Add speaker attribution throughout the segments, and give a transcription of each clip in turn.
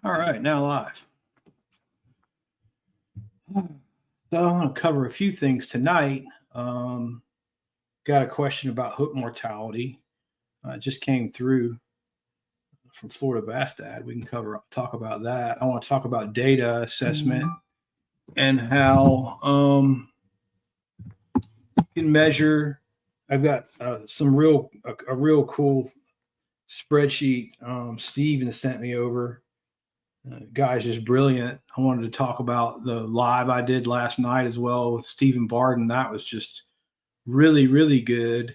Speaker 1: All right, now live. So I want to cover a few things tonight. Got a question about hook mortality. Just came through from Florida Bass Dad. We can talk about that. I want to talk about data assessment and how you can measure. I've got a real cool spreadsheet Steven sent me over. Guy's just brilliant. I wanted to talk about the live I did last night as well with Stephen Barden. That was just really, really good.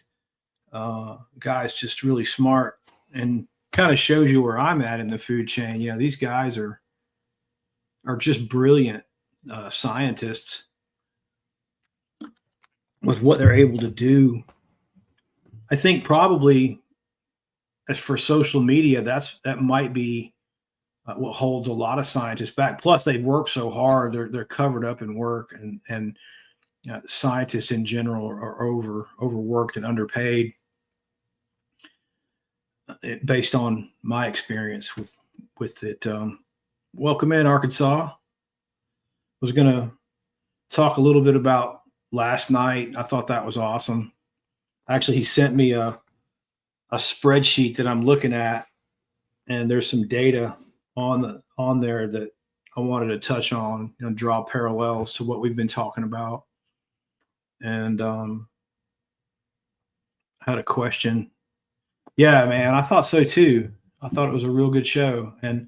Speaker 1: Guy's just really smart and kind of shows you where I'm at in the food chain. You know, these guys are just brilliant scientists with what they're able to do. I think probably as for social media, that might be what holds a lot of scientists back. Plus, they work so hard; they're covered up in work, and scientists in general are overworked and underpaid. Based on my experience with it. Welcome in, Arkansas. Was going to talk a little bit about last night. I thought that was awesome. Actually, he sent me a spreadsheet that I'm looking at, and there's some data on there that I wanted to touch on, draw parallels to what we've been talking about. And had a question. Yeah, man, I thought so too. I thought it was a real good show, and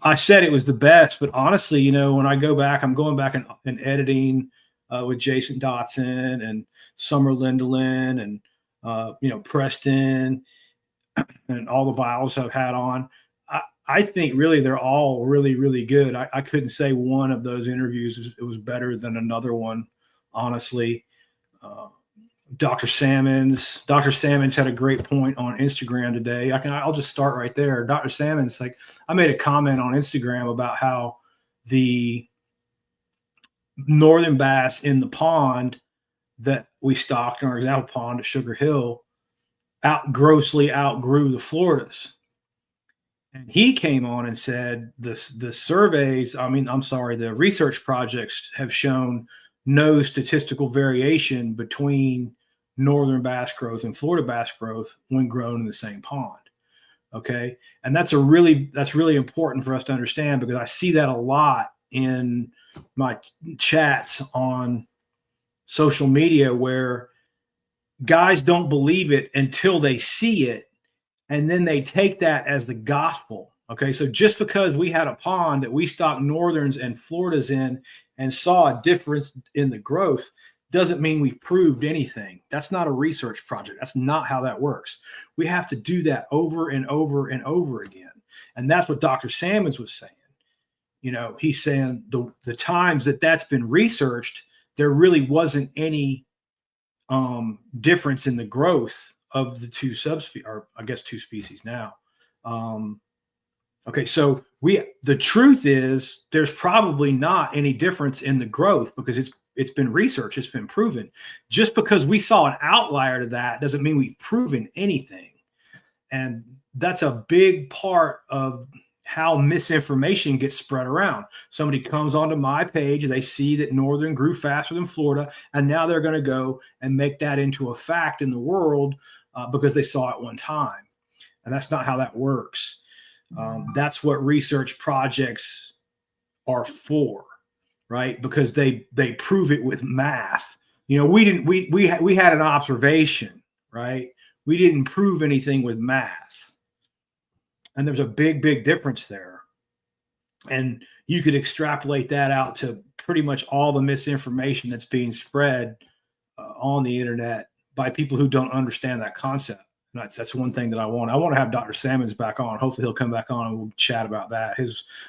Speaker 1: I said it was the best. But honestly, when I go back, I'm going back and editing with Jason Dotson and Summer Lindelin and Preston and all the bios I've had on. I think really they're all really, really good. I couldn't say one of those interviews it was better than another one, honestly. Dr. Salmons had a great point on Instagram today. I'll just start right there. Dr. Salmons, I made a comment on Instagram about how the northern bass in the pond that we stocked in our example pond at Sugar Hill grossly outgrew the Floridas. And he came on and said the research projects have shown no statistical variation between northern bass growth and Florida bass growth when grown in the same pond. Okay. And that's really important for us to understand, because I see that a lot in my chats on social media where guys don't believe it until they see it, and then they take that as the gospel. Okay. So just because we had a pond that we stocked northerns and Floridas in and saw a difference in the growth doesn't mean we've proved anything. That's not a research project. That's not how that works. We have to do that over and over and over again. And that's what Dr. Salmons was saying. He's saying the times that's been researched, there really wasn't any difference in the growth of the two subspecies, or I guess two species now. Okay, so the truth is there's probably not any difference in the growth, because it's been researched, it's been proven. Just because we saw an outlier to that doesn't mean we've proven anything. And that's a big part of how misinformation gets spread around. Somebody comes onto my page, they see that northern grew faster than Florida, and now they're going to go and make that into a fact in the world because they saw it one time. And that's not how that works. That's what research projects are for, right? Because they prove it with math. We had an observation, right? We didn't prove anything with math. And there's a big, big difference there. And you could extrapolate that out to pretty much all the misinformation that's being spread on the internet by people who don't understand that concept. And that's one thing that I want. I want to have Dr. Salmons back on. Hopefully he'll come back on and we'll chat about that.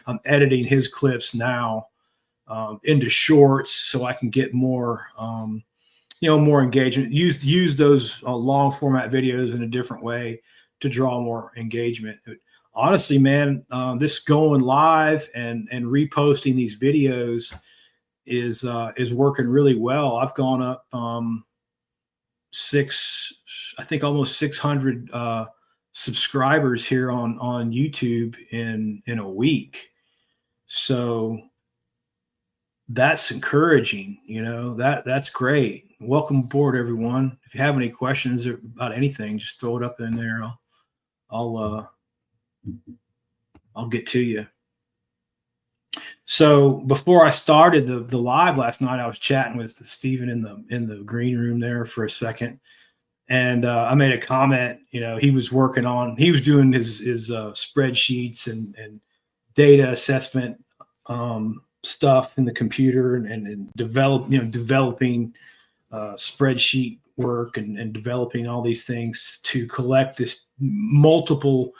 Speaker 1: I'm editing his clips now into shorts so I can get more, more engagement. Use those long format videos in a different way to draw more engagement. Honestly, man, this going live and reposting these videos is working really well. I've gone up almost 600 subscribers here on YouTube in a week. So that's encouraging, that's great. Welcome aboard, everyone. If you have any questions about anything, just throw it up in there. I'll get to you. So before I started the live last night, I was chatting with Stephen in the green room there for a second, and I made a comment. He was doing his spreadsheets and data assessment stuff in the computer, and developing spreadsheet work and developing all these things to collect this multiple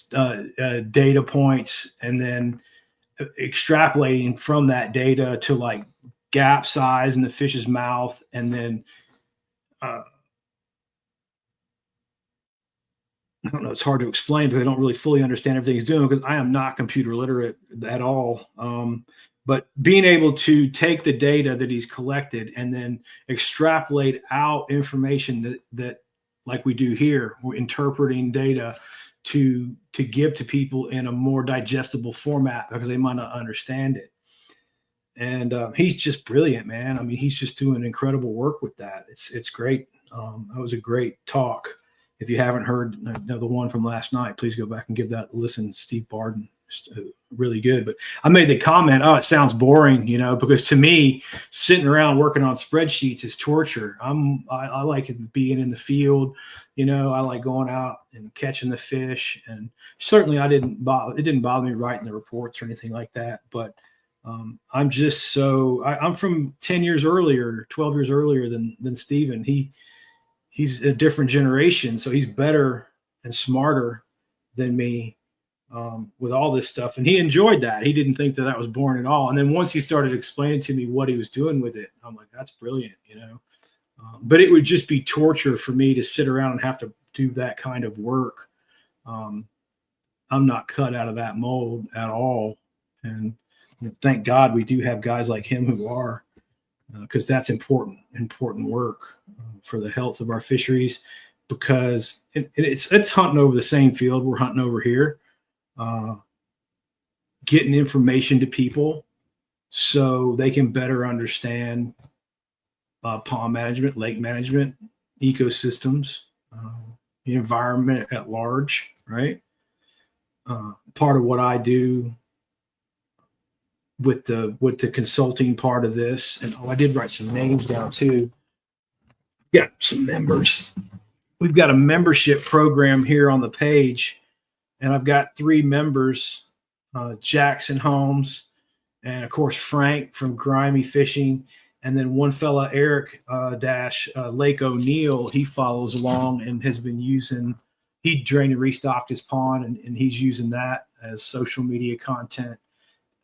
Speaker 1: data points, and then extrapolating from that data to like gap size in the fish's mouth, and then I don't know, it's hard to explain because I don't really fully understand everything he's doing because I am not computer literate at all. But being able to take the data that he's collected and then extrapolate out information that like we do here, we're interpreting data to give to people in a more digestible format because they might not understand it. And he's just brilliant, man. I mean, he's just doing incredible work with that. It's great. That was a great talk. If you haven't heard the one from last night, please go back and give that a listen. Steve Barden, really good. But I made the comment, it sounds boring, because to me, sitting around working on spreadsheets is torture. I like being in the field. I like going out and catching the fish, and certainly it didn't bother me writing the reports or anything like that. But I'm just I'm from 10 years earlier, 12 years earlier than Stephen. He's a different generation, so he's better and smarter than me with all this stuff. And he enjoyed that. He didn't think that was boring at all. And then once he started explaining to me what he was doing with it, I'm like, that's brilliant, but it would just be torture for me to sit around and have to do that kind of work. I'm not cut out of that mold at all. And thank God we do have guys like him who are, because that's important work for the health of our fisheries, because it's hunting over the same field we're hunting over here, getting information to people so they can better understand pond management, lake management, ecosystems, the environment at large, right? Part of what I do with the consulting part of this, and I did write some names down too. Got some members. We've got a membership program here on the page, and I've got 3 members, Jackson Holmes, and of course Frank from Grimy Fishing, and then one fella, Eric Lake O'Neill. He follows along and has been he drained and restocked his pond, and he's using that as social media content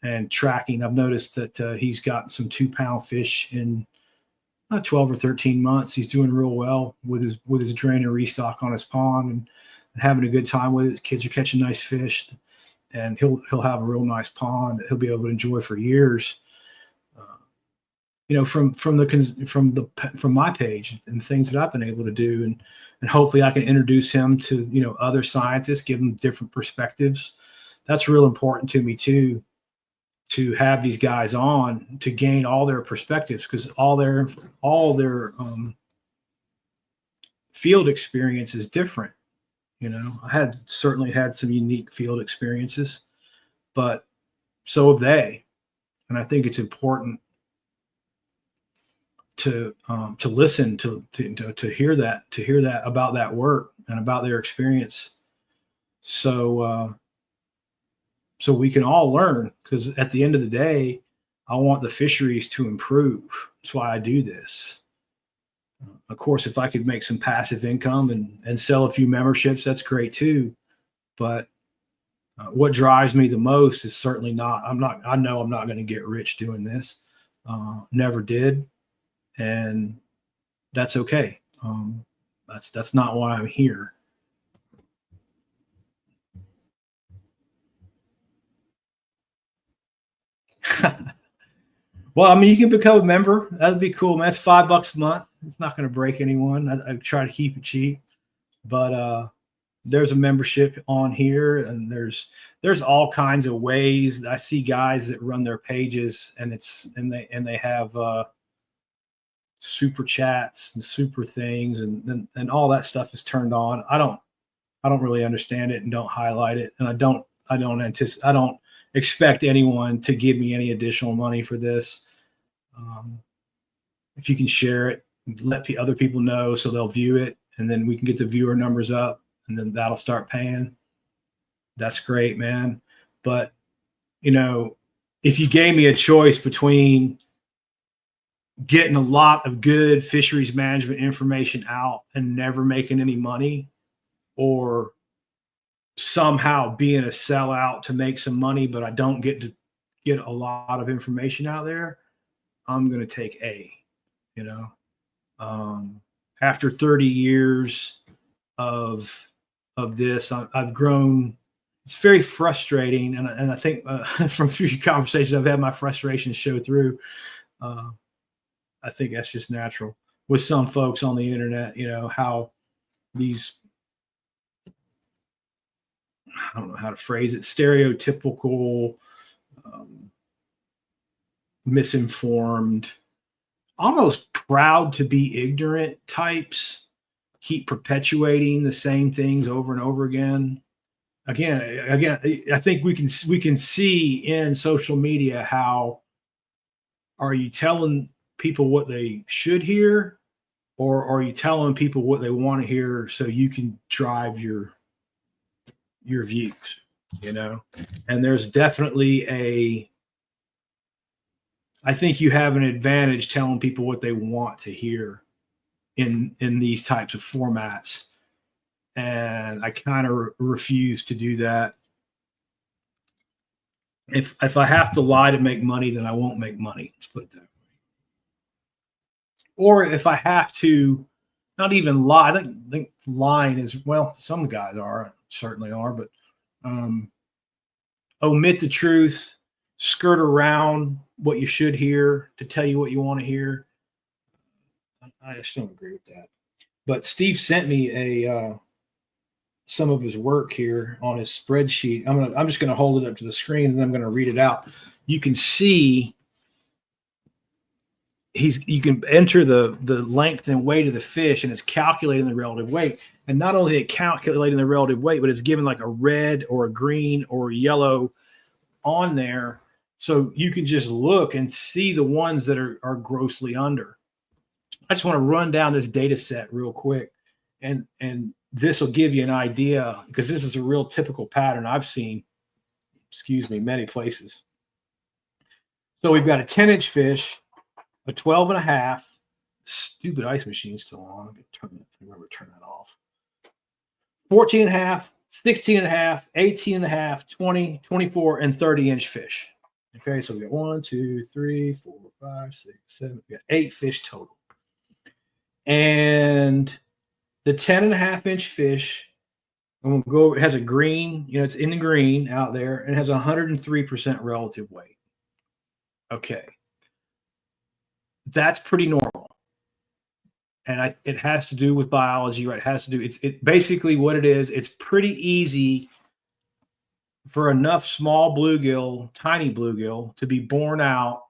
Speaker 1: and tracking. I've noticed that he's gotten some 2-pound fish in 12 or 13 months. He's doing real well with his drain and restock on his pond and having a good time with it. His kids are catching nice fish, and he'll have a real nice pond that he'll be able to enjoy for years. From my page and things that I've been able to do, and hopefully I can introduce him to other scientists, give them different perspectives. That's real important to me too, to have these guys on to gain all their perspectives, because all their field experience is different. I certainly had some unique field experiences, but so have they, and I think it's important to listen to hear that about that work and about their experience, so we can all learn, because at the end of the day, I want the fisheries to improve. That's why I do this. Of course, if I could make some passive income and sell a few memberships, that's great too. But what drives me the most is certainly not, I know I'm not going to get rich doing this. Never did. And that's okay. That's not why I'm here. Well, I mean, you can become a member. That'd be cool, man. That's $5 a month. It's not going to break anyone. I try to keep it cheap, but there's a membership on here, and there's all kinds of ways. I see guys that run their pages, and they have super chats and super things, and all that stuff is turned on. I don't really understand it and don't highlight it, and I don't expect anyone to give me any additional money for this. If you can share it, let other people know so they'll view it, and then we can get the viewer numbers up, and then that'll start paying. That's great, man. But, if you gave me a choice between getting a lot of good fisheries management information out and never making any money, or somehow being a sellout to make some money, but I don't get to get a lot of information out there, I'm going to take A. After 30 years of this, I've grown. It's very frustrating, and I think from a few conversations I've had, my frustrations show through. I think that's just natural with some folks on the internet. How these, I don't know how to phrase it, stereotypical, misinformed, almost proud to be ignorant types keep perpetuating the same things over and over again. Again, I think we can see in social media how, are you telling people what they should hear, or are you telling people what they want to hear so you can drive your views, And there's definitely I think you have an advantage telling people what they want to hear in these types of formats. And I kind of refuse to do that. If I have to lie to make money, then I won't make money. Let's put it that way. Or if I have to not even lie, I think lying is, well, some guys certainly are, but omit the truth, skirt around what you should hear to tell you what you want to hear. I just don't agree with that. But Steve sent me some of his work here on his spreadsheet. I'm just going to hold it up to the screen, and I'm going to read it out. You can see you can enter the length and weight of the fish, and it's calculating the relative weight. And not only is it calculating the relative weight, but it's given like a red or a green or a yellow on there. So you can just look and see the ones that are grossly under. I just want to run down this data set real quick. And this will give you an idea, because this is a real typical pattern I've seen, many places. So we've got a 10-inch fish, a 12.5. Stupid ice machine's still on. I'm going to turn that off. 14.5, 16.5, 18.5, 20, 24, and 30-inch fish. Okay, so we got 1, 2, 3, 4, 5, 6, 7. We got 8 fish total. And the 10.5-inch fish, I'm going to go over, it has a green, it's in the green out there, and it has 103% relative weight. Okay. That's pretty normal. And it has to do with biology, right? It has to do, it basically what it is, it's pretty easy for enough small bluegill, tiny bluegill, to be born out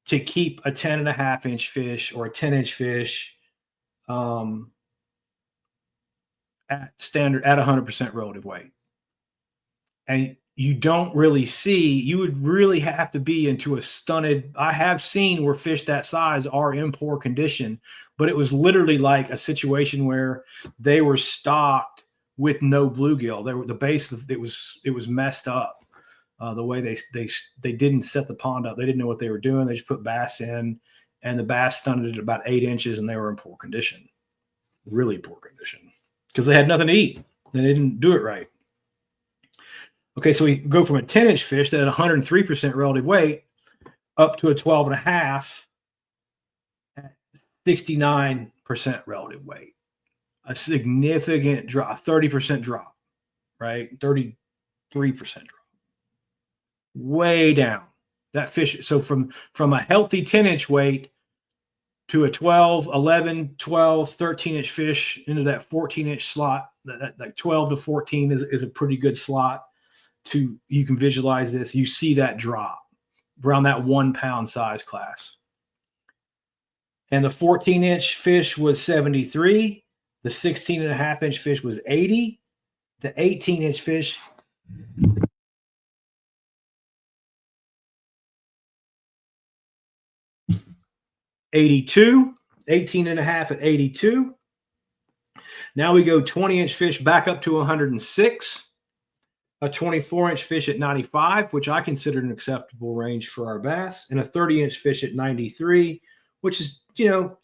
Speaker 1: to keep a 10.5-inch fish or a 10-inch fish at standard, at 100% relative weight. And you don't really see, you would really have to be into a stunted, I have seen where fish that size are in poor condition, but it was literally like a situation where they were stocked with no bluegill. They were, the base of it was messed up. The way they didn't set the pond up. They didn't know what they were doing. They just put bass in, and the bass stunted at about 8 inches, and they were in poor condition, really poor condition, because they had nothing to eat. They didn't do it right. Okay, so we go from a 10-inch fish that had 103% relative weight up to a 12.5 at 69% relative weight. A significant drop, a 30% drop, right? 33% drop. Way down. That fish, so from a healthy 10-inch weight to a 12, 11, 12, 13-inch fish into that 14-inch slot. That 12 to 14 is a pretty good slot. You can visualize this. You see that drop around that 1 pound size class. And the 14-inch fish was 73. The 16.5-inch fish was 80. The 18-inch fish, $82, 18.5 at 82. Now we go 20-inch fish back up to 106, a 24-inch fish at 95, which I consider an acceptable range for our bass, and a 30-inch fish at 93, which is,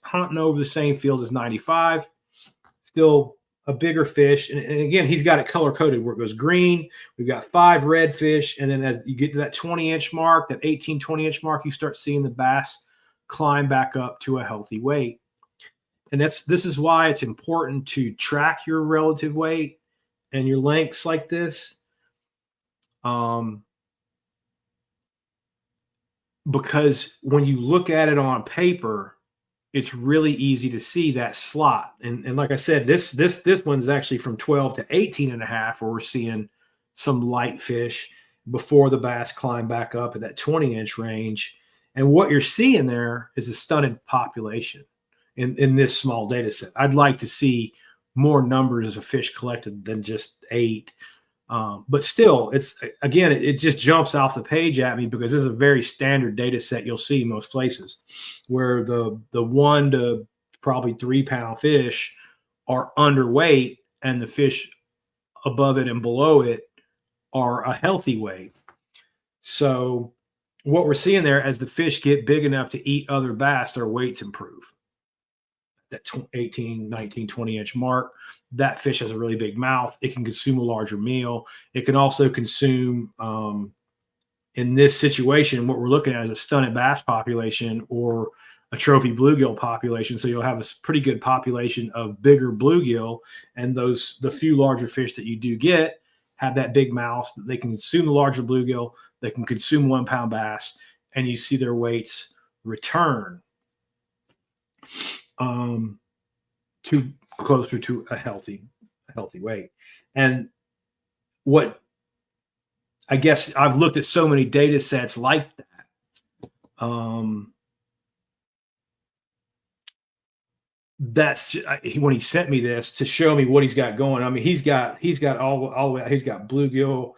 Speaker 1: hunting over the same field as 95. Still a bigger fish. And again, he's got it color coded where it goes green. We've got 5 red fish. And then as you get to that 20-inch mark, that 18, 20-inch mark, you start seeing the bass climb back up to a healthy weight. And this is why it's important to track your relative weight and your lengths like this. Because when you look at it on paper, it's really easy to see that slot. And like I said, this one's actually from 12 to 18.5, where we're seeing some light fish before the bass climb back up at that 20-inch range. And what you're seeing there is a stunted population in this small data set. I'd like to see more numbers of fish collected than just 8. But still, it just jumps off the page at me because this is a very standard data set you'll see most places, where the 1 to probably 3 pound fish are underweight and the fish above it and below it are a healthy weight. So what we're seeing there, as the fish get big enough to eat other bass, their weights improve. That 18, 19, 20-inch mark, that fish has a really big mouth. It can consume a larger meal. It can also consume, in this situation, what we're looking at is a stunted bass population or a trophy bluegill population. So you'll have a pretty good population of bigger bluegill, and the few larger fish that you do get have that big mouth. They can consume the larger bluegill. They can consume 1 pound bass, and you see their weights return to closer to a healthy weight. And what I guess I've looked at so many data sets like that. That's when he sent me this to show me what he's got going. I mean, he's got all he's got bluegill,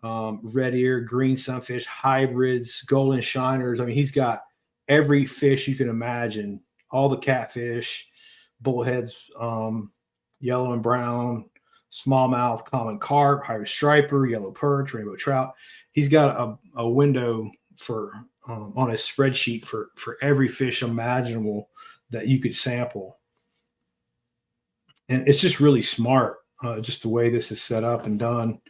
Speaker 1: red ear, green sunfish, hybrids, golden shiners. I mean, he's got every fish you can imagine, all the catfish, bullheads, yellow and brown, smallmouth, common carp, hybrid striper, yellow perch, rainbow trout. He's got a window for on his spreadsheet for every fish imaginable that you could sample. And it's just really smart, just the way this is set up and done.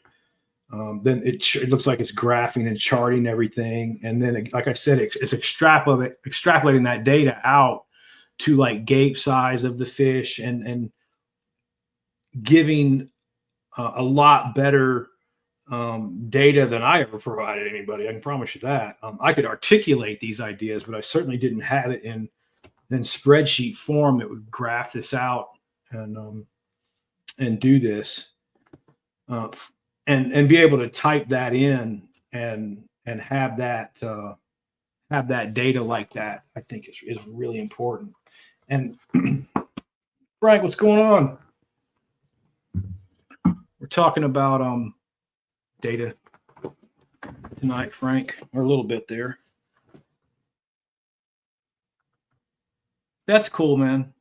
Speaker 1: Then it looks like it's graphing and charting everything. And then, like I said, it's extrapolating that data out to like gape size of the fish and giving a lot better data than I ever provided anybody. I can promise you that. I could articulate these ideas, but I certainly didn't have it in spreadsheet form that would graph this out and do this and be able to type that in and have that data like that. I think is really important. And Frank, what's going on? We're talking about data tonight, Frank, or a little bit there. That's cool, man.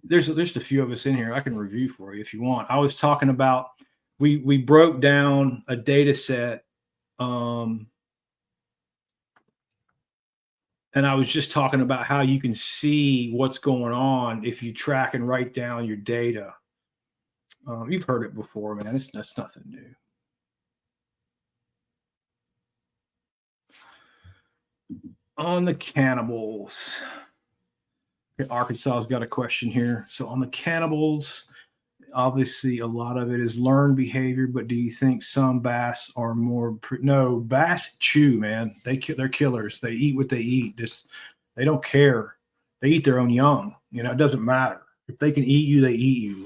Speaker 1: There's a few of us in here I can review for you if you want. I was talking about we broke down a data set, and I was just talking about how you can see what's going on if you track and write down your data. You've heard it before, man. That's nothing new. On the cannibals, Arkansas's got a question here. So on the cannibals, obviously a lot of it is learned behavior, but do you think some bass are more? No, bass chew, man. They're killers. They eat what they eat. They don't care. They eat their own young. It doesn't matter. If they can eat you, they eat you.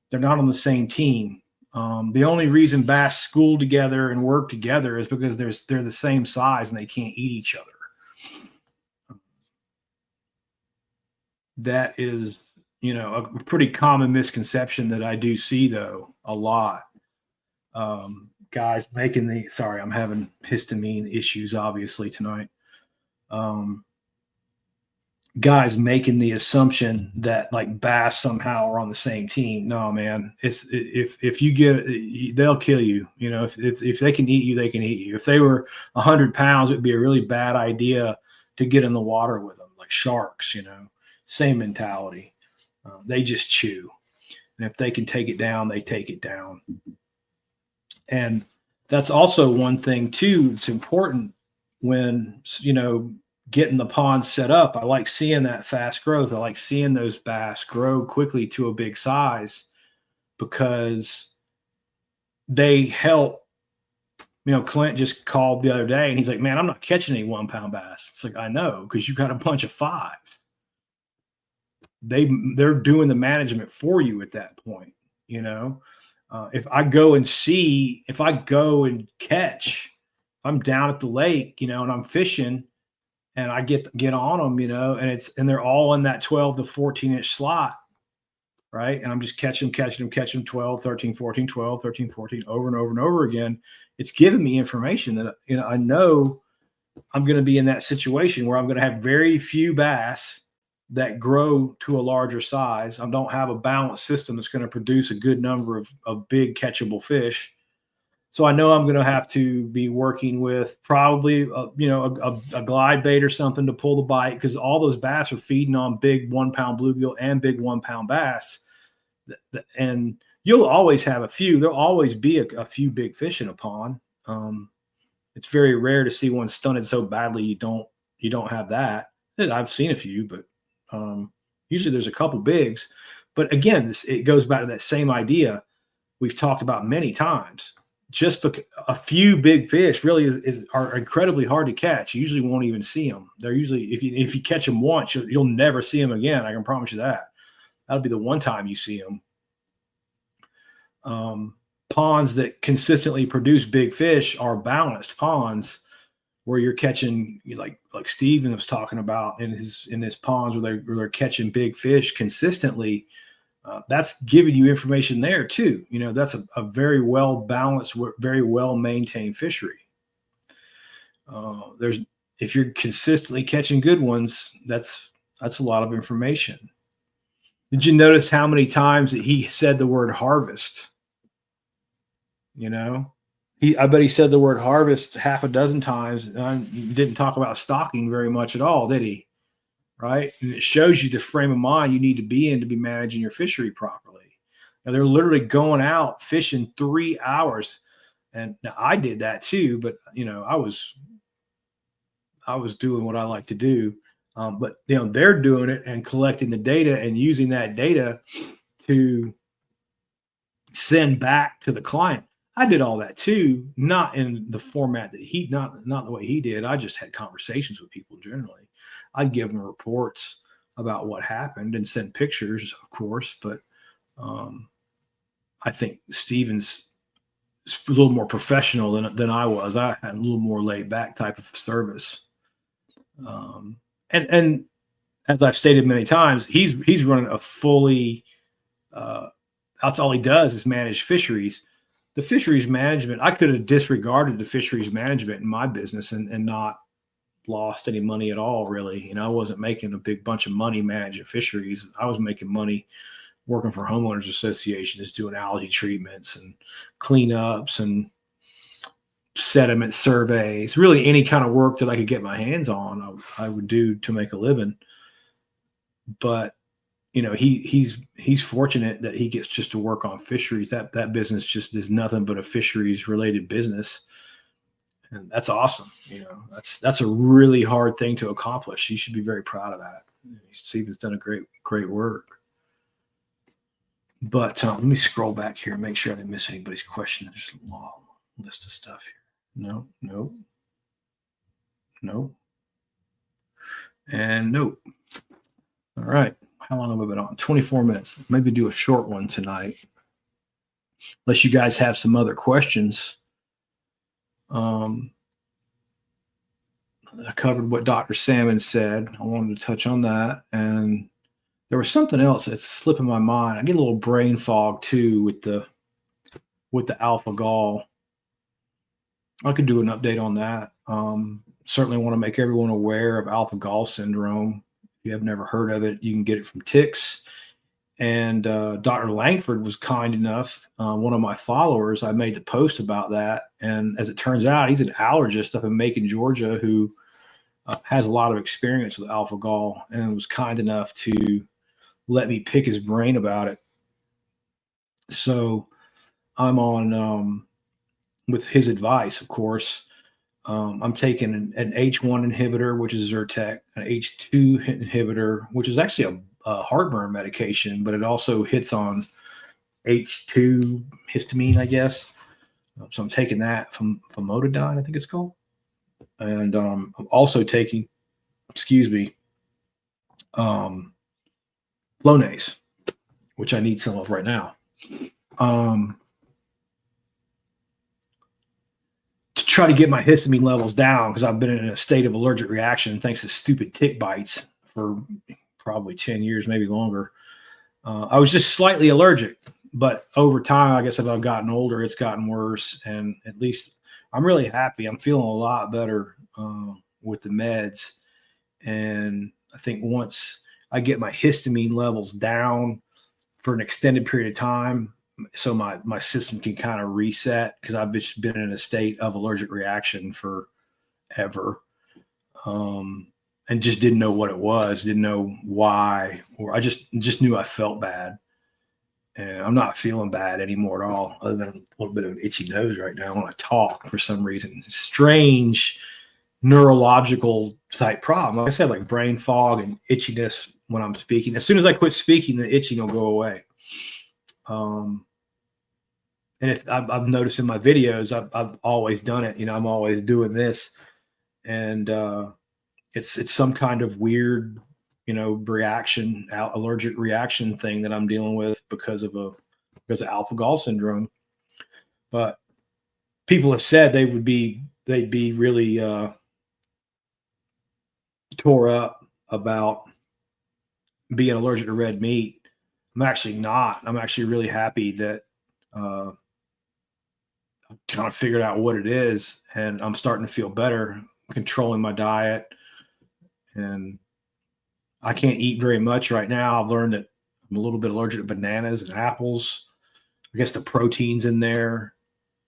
Speaker 1: They're not on the same team. The only reason bass school together and work together is because they're the same size and they can't eat each other. That is, a pretty common misconception that I do see though a lot. Guys making sorry, I'm having histamine issues obviously tonight. Guys making the assumption that like bass somehow are on the same team. No, man. If you get, they'll kill you. If they can eat you, they can eat you. If they were 100 pounds, it'd be a really bad idea to get in the water with them, like sharks. Same mentality. They just chew, and if they can take it down, they take it down. And that's also one thing too. It's important when getting the pond set up. I like seeing that fast growth. I like seeing those bass grow quickly to a big size because they help. Clint just called the other day and he's like, man, I'm not catching any 1 pound bass. It's like, I know, because you got a bunch of 5s. They're doing the management for you at that point. If I go and catch, if I'm down at the lake, and I'm fishing, and I get on them, and they're all in that 12 to 14-inch slot, right? And I'm just catching 12, 13, 14, 12, 13, 14 over and over and over again. It's giving me information that, I know I'm going to be in that situation where I'm going to have very few bass that grow to a larger size. I don't have a balanced system that's going to produce a good number of big catchable fish. So I know I'm going to have to be working with probably a glide bait or something to pull the bite, because all those bass are feeding on big 1 pound bluegill and big 1 pound bass. And you'll always have a few. There'll always be a few big fish in a pond. It's very rare to see one stunted so badly you don't have that. I've seen a few, but usually there's a couple bigs. But again, it goes back to that same idea we've talked about many times. Just because a few big fish really are incredibly hard to catch. You usually won't even see them. They're usually, if you catch them once, you'll never see them again. I can promise you that. That'll be the one time you see them. Ponds that consistently produce big fish are balanced ponds where you're catching, like Steven was talking about in his ponds where they're catching big fish consistently. That's giving you information there too. That's a very well balanced, very well maintained fishery. If you're consistently catching good ones, that's a lot of information. Did you notice how many times that he said the word harvest? I bet he said the word harvest half a dozen times. He didn't talk about stocking very much at all, did he? Right? And it shows you the frame of mind you need to be in to be managing your fishery properly. Now, they're literally going out fishing 3 hours. And now I did that too, but I was doing what I like to do. But they're doing it and collecting the data and using that data to send back to the client. I did all that too, not in the format that not the way he did. I just had conversations with people generally. I'd give them reports about what happened and send pictures, of course. But I think Steven's a little more professional than I was. I had a little more laid back type of service. And as I've stated many times, he's running a fully. That's all he does is manage fisheries. The fisheries management, I could have disregarded the fisheries management in my business and not lost any money at all, really. I wasn't making a big bunch of money managing fisheries. I was making money working for homeowners associations, doing algae treatments and cleanups and sediment surveys. Really any kind of work that I could get my hands on, I would do to make a living. But he's fortunate that he gets just to work on fisheries. That business just is nothing but a fisheries related business. And that's awesome. That's a really hard thing to accomplish. You should be very proud of that. Steven's done a great work. But let me scroll back here and make sure I didn't miss anybody's question. There's a long list of stuff here. No. And nope. All right. How long have I been on? 24 minutes. Maybe do a short one tonight. Unless you guys have some other questions. I covered what Dr. Salmon said. I wanted to touch on that. And there was something else that's slipping my mind. I get a little brain fog too with the alpha gal. I could do an update on that. Certainly want to make everyone aware of alpha gal syndrome. If you have never heard of it, you can get it from ticks. And Dr. Langford was kind enough, one of my followers, I made the post about that. And as it turns out, he's an allergist up in Macon, Georgia, who has a lot of experience with alpha gal and was kind enough to let me pick his brain about it. So I'm on, with his advice, of course, I'm taking an H1 inhibitor, which is Zyrtec, an H2 inhibitor, which is actually a heartburn medication, but it also hits on H2 histamine, I guess. So I'm taking that from famotidine, I think it's called. And I'm also taking, Flonase, which I need some of right now. To try to get my histamine levels down, because I've been in a state of allergic reaction thanks to stupid tick bites for probably 10 years, maybe longer. I was just slightly allergic, but over time, I guess as I've gotten older, it's gotten worse. And at least I'm really happy. I'm feeling a lot better with the meds. And I think once I get my histamine levels down for an extended period of time, so my system can kind of reset, because I've just been in a state of allergic reaction forever, and just didn't know what it was, didn't know why, or I just knew I felt bad. And I'm not feeling bad anymore at all, other than a little bit of an itchy nose right now when I talk for some reason. Strange neurological type problem. Like I said, like brain fog and itchiness when I'm speaking. As soon as I quit speaking, the itching will go away. And if I've noticed in my videos, I've always done it. I'm always doing this, and it's some kind of weird, reaction, allergic reaction thing that I'm dealing with because of alpha gal syndrome. But people have said they'd be really tore up about being allergic to red meat. I'm actually not. I'm actually really happy that I've kind of figured out what it is, and I'm starting to feel better controlling my diet. And I can't eat very much right now. I've learned that I'm a little bit allergic to bananas and apples. I guess the proteins in there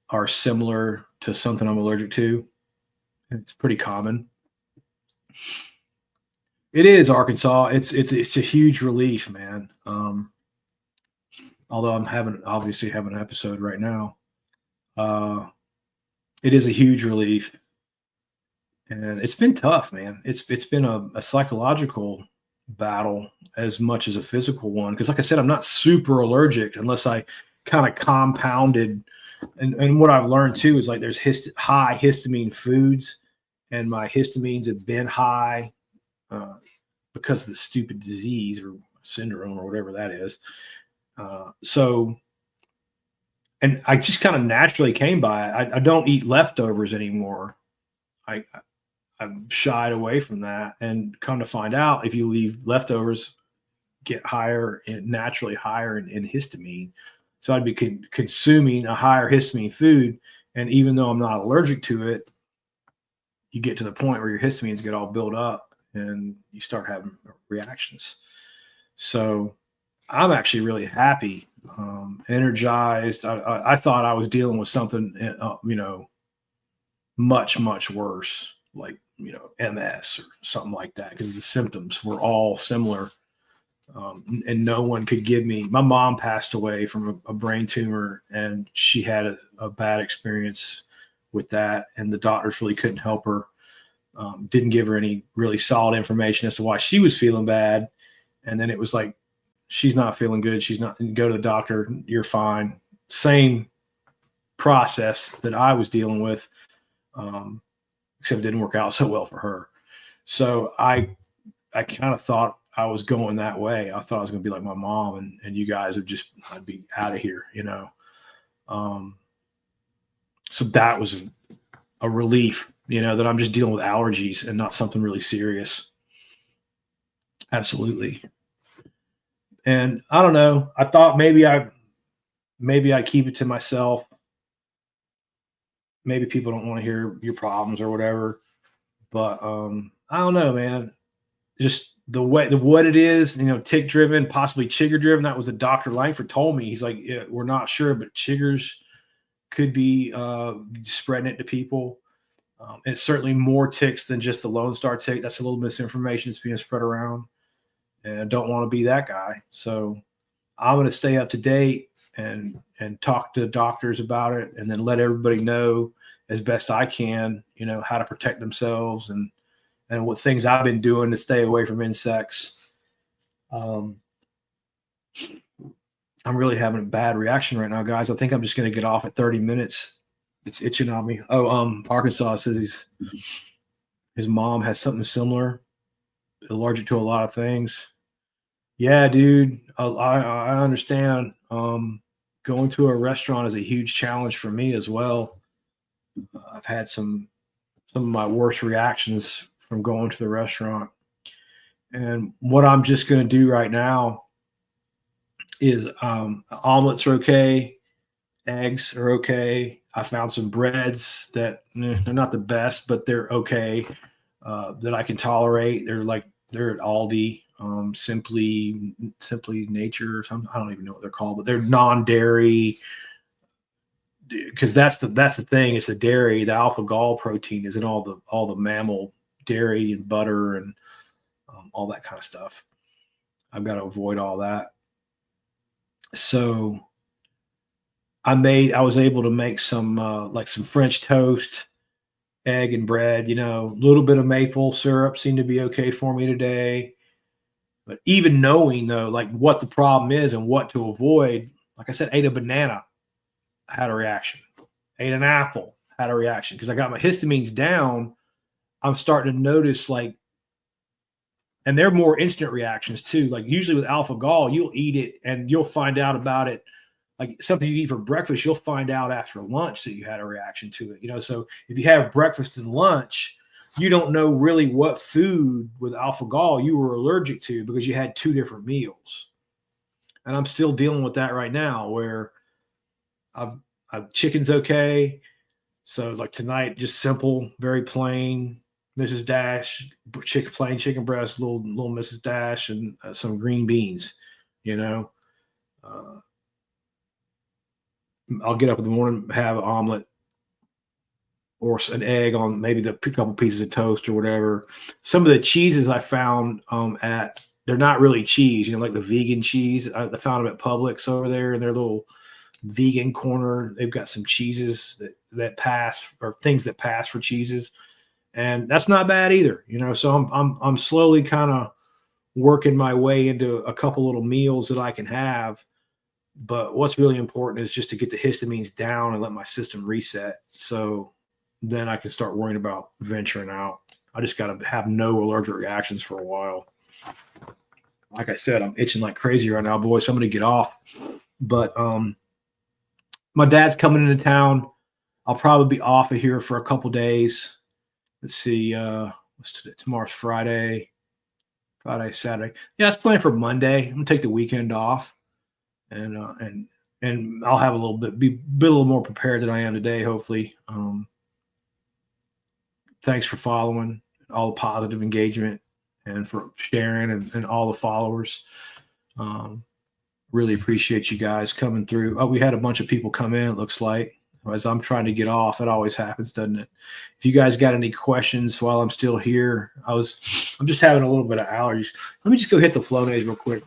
Speaker 1: are similar to something I'm allergic to. It's pretty common. It is, Arkansas. It's a huge relief, man. Although I'm obviously having an episode right now. It is a huge relief, and it's been tough, man. It's been a psychological battle as much as a physical one. Because like I said, I'm not super allergic unless I kind of compounded. And what I've learned too is like there's high histamine foods, and my histamines have been high because of the stupid disease or syndrome or whatever that is. And I just kind of naturally came by it. I don't eat leftovers anymore. I've shied away from that, and come to find out, if you leave leftovers, get naturally higher in histamine. So I'd be consuming a higher histamine food, and even though I'm not allergic to it, you get to the point where your histamines get all built up, and you start having reactions. So I'm actually really happy, energized. I thought I was dealing with something, much, much worse, like, MS or something like that, because the symptoms were all similar. And no one could give me. My mom passed away from a brain tumor, and she had a bad experience with that, and the doctors really couldn't help her. Didn't give her any really solid information as to why she was feeling bad. And then it was like, she's not feeling good. She's not. Go to the doctor. You're fine. Same process that I was dealing with, except it didn't work out so well for her. So I I kind of thought I was going that way. I thought I was going to be like my mom, and you guys would just, I'd be out of here, you know. So that was a relief, you know, that I'm just dealing with allergies and not something really serious. Absolutely. And I don't know. I thought maybe I keep it to myself. Maybe people don't want to hear your problems or whatever. But I don't know, man. Just the way what it is, you know, tick driven, possibly chigger driven. That was what Dr. Langford told me. He's like, yeah, we're not sure, but chiggers could be spreading it to people. It's certainly more ticks than just the Lone Star tick. That's a little misinformation that's being spread around, and I don't want to be that guy. So I'm going to stay up to date and talk to doctors about it, and then let everybody know as best I can, you know, how to protect themselves and what things I've been doing to stay away from insects. I'm really having a bad reaction right now, guys. I think I'm just going to get off at 30 minutes. It's itching on me. Oh, Arkansas says his mom has something similar, allergic to a lot of things. Yeah, dude, I understand. Going to a restaurant is a huge challenge for me as well. I've had some of my worst reactions from going to the restaurant. And what I'm just going to do right now is omelets are okay, eggs are okay. I found some breads that they're not the best, but they're okay, that I can tolerate. They're at Aldi, simply nature or something. I don't even know what they're called, but they're non-dairy. Because that's the thing. It's the dairy. The alpha gal protein is in all the mammal dairy and butter and all that kind of stuff. I've got to avoid all that. So I was able to make some like some French toast, egg and bread. You know, a little bit of maple syrup seemed to be okay for me today. But even knowing though, like what the problem is and what to avoid, like I said, ate a banana, had a reaction. Ate an apple, had a reaction. Because I got my histamines down, I'm starting to notice and they're more instant reactions too. Like usually with alpha gal, you'll eat it and you'll find out about it. Like something you eat for breakfast, you'll find out after lunch that you had a reaction to it. You know, so if you have breakfast and lunch, you don't know really what food with alpha gal you were allergic to because you had two different meals. And I'm still dealing with that right now where chicken's okay. So like tonight, just simple, very plain Mrs. Dash, plain chicken breast, little Mrs. Dash, and some green beans. You know, I'll get up in the morning, have an omelet or an egg on maybe a couple pieces of toast or whatever. Some of the cheeses I found they're not really cheese, you know, like the vegan cheese. I found them at Publix over there in their little vegan corner. They've got some cheeses that pass, or things that pass for cheeses, and that's not bad either, you know. So I'm slowly kind of working my way into a couple little meals that I can have. But what's really important is just to get the histamines down and let my system reset, so then I can start worrying about venturing out. I just got to have no allergic reactions for a while. Like I said, I'm itching like crazy right now, boys. So I'm going to get off. But my dad's coming into town. I'll probably be off of here for a couple days. Let's see. What's today? Tomorrow's Friday, Saturday. Yeah, it's planned for Monday. I'm gonna take the weekend off, and I'll have be a little more prepared than I am today. Hopefully. Thanks for following, all the positive engagement, and for sharing and all the followers. Really appreciate you guys coming through. Oh, we had a bunch of people come in, it looks like. As I'm trying to get off, it always happens, doesn't it? If you guys got any questions while I'm still here, I'm just having a little bit of allergies. Let me just go hit the Flonase real quick.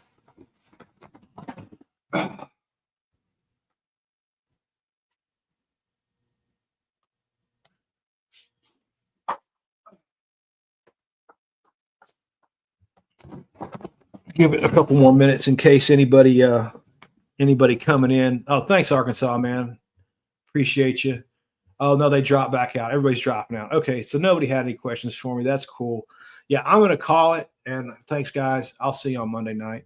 Speaker 1: Give it a couple more minutes in case anybody coming in. Oh, thanks, Arkansas, man. Appreciate you. Oh, no, they dropped back out. Everybody's dropping out. Okay, so nobody had any questions for me. That's cool. Yeah, I'm going to call it. And thanks, guys. I'll see you on Monday night.